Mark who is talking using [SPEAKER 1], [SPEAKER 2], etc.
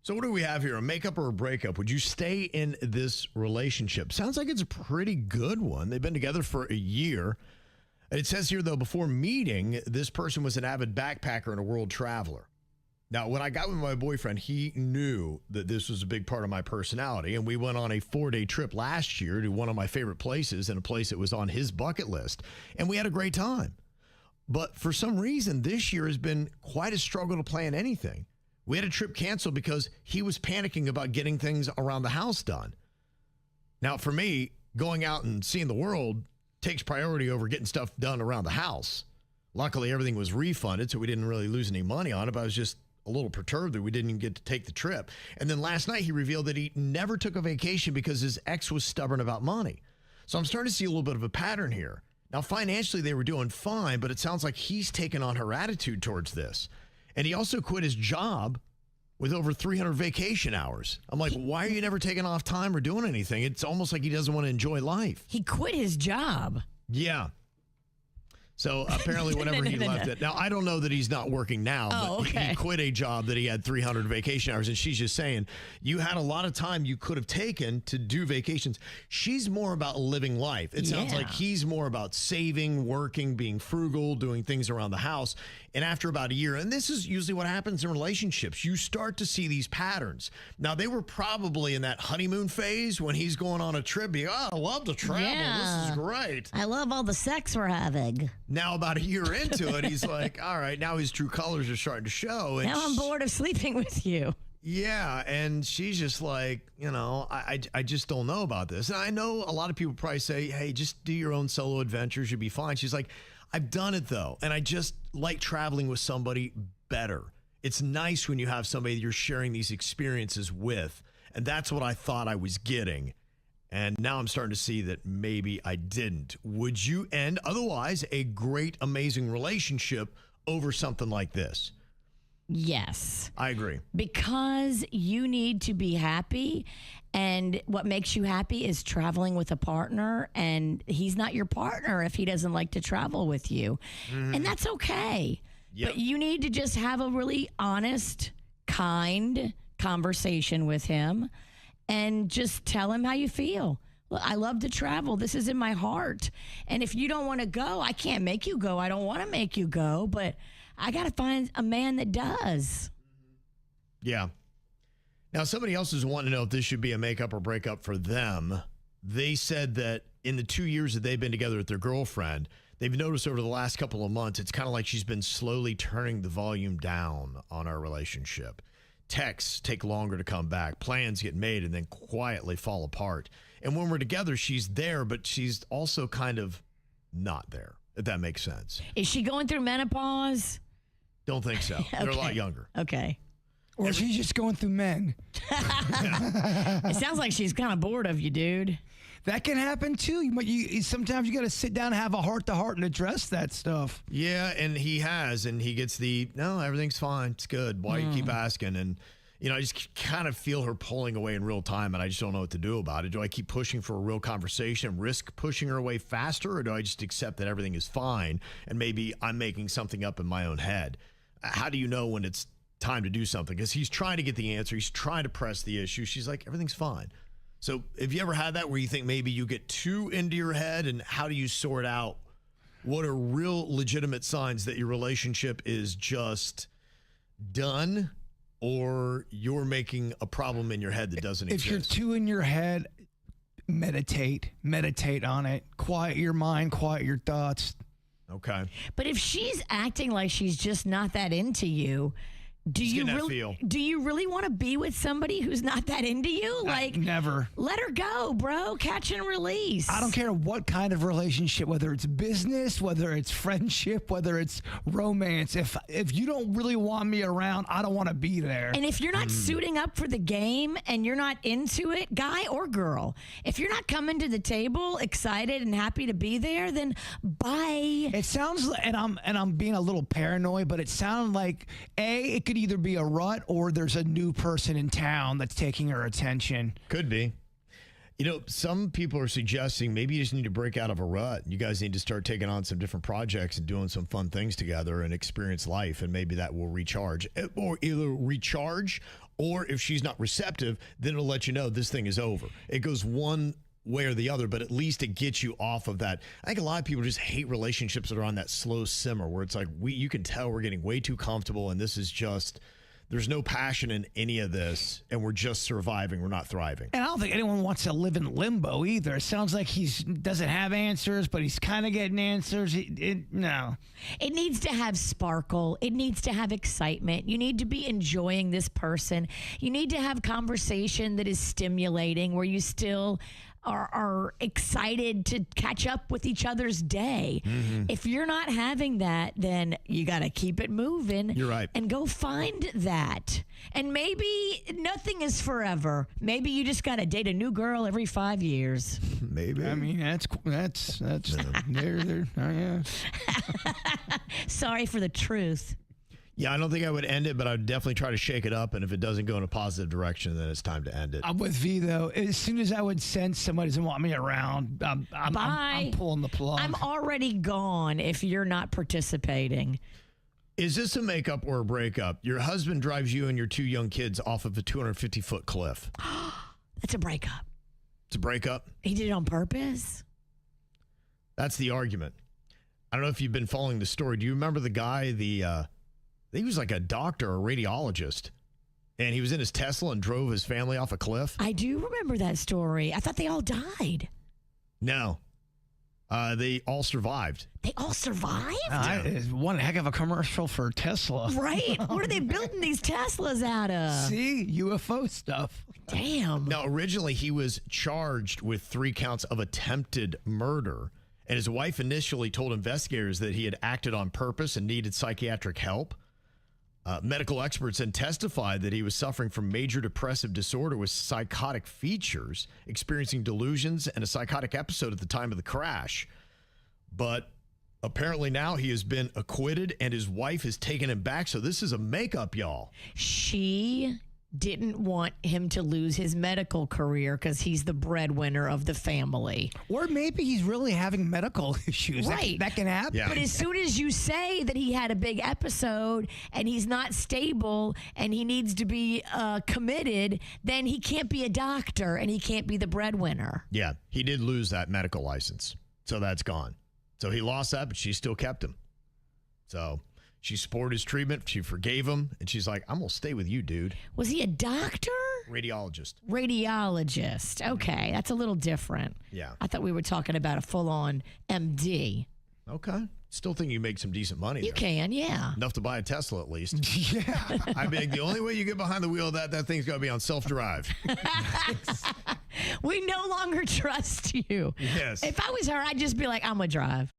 [SPEAKER 1] So what do we have here? A makeup or a breakup? Would you stay in this relationship? Sounds like it's a pretty good one. They've been together for a year. It says here, though, before meeting, this person was an avid backpacker and a world traveler. Now, when I got with my boyfriend, he knew that this was a big part of my personality, and we went on a 4-day trip last year to one of my favorite places and a place that was on his bucket list, and we had a great time. But for some reason, this year has been quite a struggle to plan anything. We had a trip canceled because he was panicking about getting things around the house done. Now, for me, going out and seeing the world takes priority over getting stuff done around the house. Luckily, everything was refunded, so we didn't really lose any money on it, but I was just a little perturbed that we didn't even get to take the trip. And then last night, he revealed that he never took a vacation because his ex was stubborn about money. So I'm starting to see a little bit of a pattern here. Now, financially, they were doing fine, but it sounds like he's taken on her attitude towards this. And he also quit his job with over 300 vacation hours. I'm like, why are you never taking off time or doing anything? It's almost like he doesn't want to enjoy life.
[SPEAKER 2] He quit his job.
[SPEAKER 1] Yeah. So apparently whenever he left it. Now, I don't know that he's not working now, but he quit a job that he had 300 vacation hours. And she's just saying, you had a lot of time you could have taken to do vacations. She's more about living life. It sounds like he's more about saving, working, being frugal, doing things around the house. And after about a year, and this is usually what happens in relationships, you start to see these patterns. Now, they were probably in that honeymoon phase when he's going on a trip. I love to travel. Yeah. This is great.
[SPEAKER 2] I love all the sex we're having.
[SPEAKER 1] Now, about a year into it, he's like, all right, now his true colors are starting to show. And
[SPEAKER 2] now I'm bored of sleeping with you.
[SPEAKER 1] Yeah, and she's just like, I just don't know about this. And I know a lot of people probably say, hey, just do your own solo adventures. You'll be fine. She's like, I've done it, though, and I just like traveling with somebody better. It's nice when you have somebody you're sharing these experiences with, and that's what I thought I was getting. And now I'm starting to see that maybe I didn't. Would you end otherwise a great, amazing relationship over something like this?
[SPEAKER 2] Yes.
[SPEAKER 1] I agree.
[SPEAKER 2] Because you need to be happy. And what makes you happy is traveling with a partner. And he's not your partner if he doesn't like to travel with you. And that's okay. Yep. But you need to just have a really honest, kind conversation with him. And just tell him how you feel. Well, I love to travel. This is in my heart. And if you don't want to go, I can't make you go. I don't want to make you go, but I got to find a man that does.
[SPEAKER 1] Yeah. Now, somebody else is wanting to know if this should be a makeup or breakup for them. They said that in the 2 years that they've been together with their girlfriend, they've noticed over the last couple of months, it's kind of like she's been slowly turning the volume down on our relationship. Texts take longer to come back. Plans get made and then quietly fall apart. And when we're together, she's there, but she's also kind of not there, if that makes sense.
[SPEAKER 2] Is she going through menopause?
[SPEAKER 1] Don't think so. They're a lot younger.
[SPEAKER 2] Okay.
[SPEAKER 3] Or she's just going through men.
[SPEAKER 2] It sounds like she's kind of bored of you, dude.
[SPEAKER 3] That can happen too. Sometimes you got to sit down and have a heart-to-heart and address that stuff.
[SPEAKER 1] Yeah, and he has, and he gets no, everything's fine. It's good. Why do you keep asking? And, I just kind of feel her pulling away in real time, and I just don't know what to do about it. Do I keep pushing for a real conversation, risk pushing her away faster, or do I just accept that everything is fine, and maybe I'm making something up in my own head? How do you know when it's time to do something? Because he's trying to get the answer. He's trying to press the issue. She's like, everything's fine. So have you ever had that where you think maybe you get too into your head, and how do you sort out what are real legitimate signs that your relationship is just done, or you're making a problem in your head that doesn't exist?
[SPEAKER 3] If you're too in your head, meditate on it. Quiet your mind, quiet your thoughts.
[SPEAKER 1] Okay.
[SPEAKER 2] But if she's acting like she's just not that into you, do you really want to be with somebody who's not that into you? Like,
[SPEAKER 3] never.
[SPEAKER 2] Let her go, bro. Catch and release.
[SPEAKER 3] I don't care what kind of relationship, whether it's business, whether it's friendship, whether it's romance. If you don't really want me around, I don't want to be there.
[SPEAKER 2] And if you're not suiting up for the game and you're not into it, guy or girl, if you're not coming to the table excited and happy to be there, then bye.
[SPEAKER 3] It sounds, and I'm being a little paranoid, but it sounds like it could either be a rut or there's a new person in town that's taking her attention.
[SPEAKER 1] Could be. Some people are suggesting maybe you just need to break out of a rut. You guys need to start taking on some different projects and doing some fun things together and experience life, and maybe that will recharge, or either recharge Or if she's not receptive, then it'll let you know this thing is over. It goes one way or the other, but at least it gets you off of that. I think a lot of people just hate relationships that are on that slow simmer where it's like you can tell we're getting way too comfortable and this is just, there's no passion in any of this and we're just surviving. We're not thriving.
[SPEAKER 3] And I don't think anyone wants to live in limbo either. It sounds like he doesn't have answers, but he's kind of getting answers. No.
[SPEAKER 2] It needs to have sparkle. It needs to have excitement. You need to be enjoying this person. You need to have conversation that is stimulating where you still are excited to catch up with each other's day. If you're not having that, then you got to keep it moving.
[SPEAKER 1] You're right.
[SPEAKER 2] And go find that. And maybe nothing is forever. Maybe you just got to date a new girl every 5 years.
[SPEAKER 1] Maybe.
[SPEAKER 3] I mean, that's there. Oh, yeah.
[SPEAKER 2] Sorry for the truth.
[SPEAKER 1] Yeah, I don't think I would end it, but I would definitely try to shake it up. And if it doesn't go in a positive direction, then it's time to end it.
[SPEAKER 3] I'm with V, though. As soon as I would sense somebody doesn't want me around, I'm pulling the plug.
[SPEAKER 2] I'm already gone if you're not participating.
[SPEAKER 1] Is this a makeup or a breakup? Your husband drives you and your 2 young kids off of a 250-foot cliff.
[SPEAKER 2] That's a breakup.
[SPEAKER 1] It's a breakup?
[SPEAKER 2] He did it on purpose?
[SPEAKER 1] That's the argument. I don't know if you've been following the story. Do you remember the guy, he was like a doctor or radiologist, and he was in his Tesla and drove his family off a cliff?
[SPEAKER 2] I do remember that story. I thought they all died.
[SPEAKER 1] No. They all survived.
[SPEAKER 2] They all survived?
[SPEAKER 3] It's one heck of a commercial for Tesla.
[SPEAKER 2] Right. What are they building these Teslas out of?
[SPEAKER 3] See? UFO stuff.
[SPEAKER 2] Damn.
[SPEAKER 1] Now, originally, he was charged with 3 counts of attempted murder, and his wife initially told investigators that he had acted on purpose and needed psychiatric help. Medical experts then testified that he was suffering from major depressive disorder with psychotic features, experiencing delusions and a psychotic episode at the time of the crash. But apparently now he has been acquitted and his wife has taken him back. So this is a makeup, y'all.
[SPEAKER 2] She didn't want him to lose his medical career because he's the breadwinner of the family.
[SPEAKER 3] Or maybe he's really having medical issues.
[SPEAKER 2] Right.
[SPEAKER 3] That can happen.
[SPEAKER 1] Yeah.
[SPEAKER 2] But as soon as you say that he had a big episode and he's not stable and he needs to be committed, then he can't be a doctor and he can't be the breadwinner.
[SPEAKER 1] Yeah, he did lose that medical license. So that's gone. So he lost that, but she still kept him. So she supported his treatment. She forgave him. And she's like, I'm going to stay with you, dude.
[SPEAKER 2] Was he a doctor?
[SPEAKER 1] Radiologist.
[SPEAKER 2] Radiologist. Okay, that's a little different.
[SPEAKER 1] Yeah.
[SPEAKER 2] I thought we were talking about a full-on MD.
[SPEAKER 1] Okay. Still think you make some decent money.
[SPEAKER 2] You can, yeah.
[SPEAKER 1] Enough to buy a Tesla at least.
[SPEAKER 3] Yeah.
[SPEAKER 1] I think the only way you get behind the wheel of that thing's got to be on self-drive.
[SPEAKER 2] We no longer trust you.
[SPEAKER 1] Yes.
[SPEAKER 2] If I was her, I'd just be like, I'm going to drive.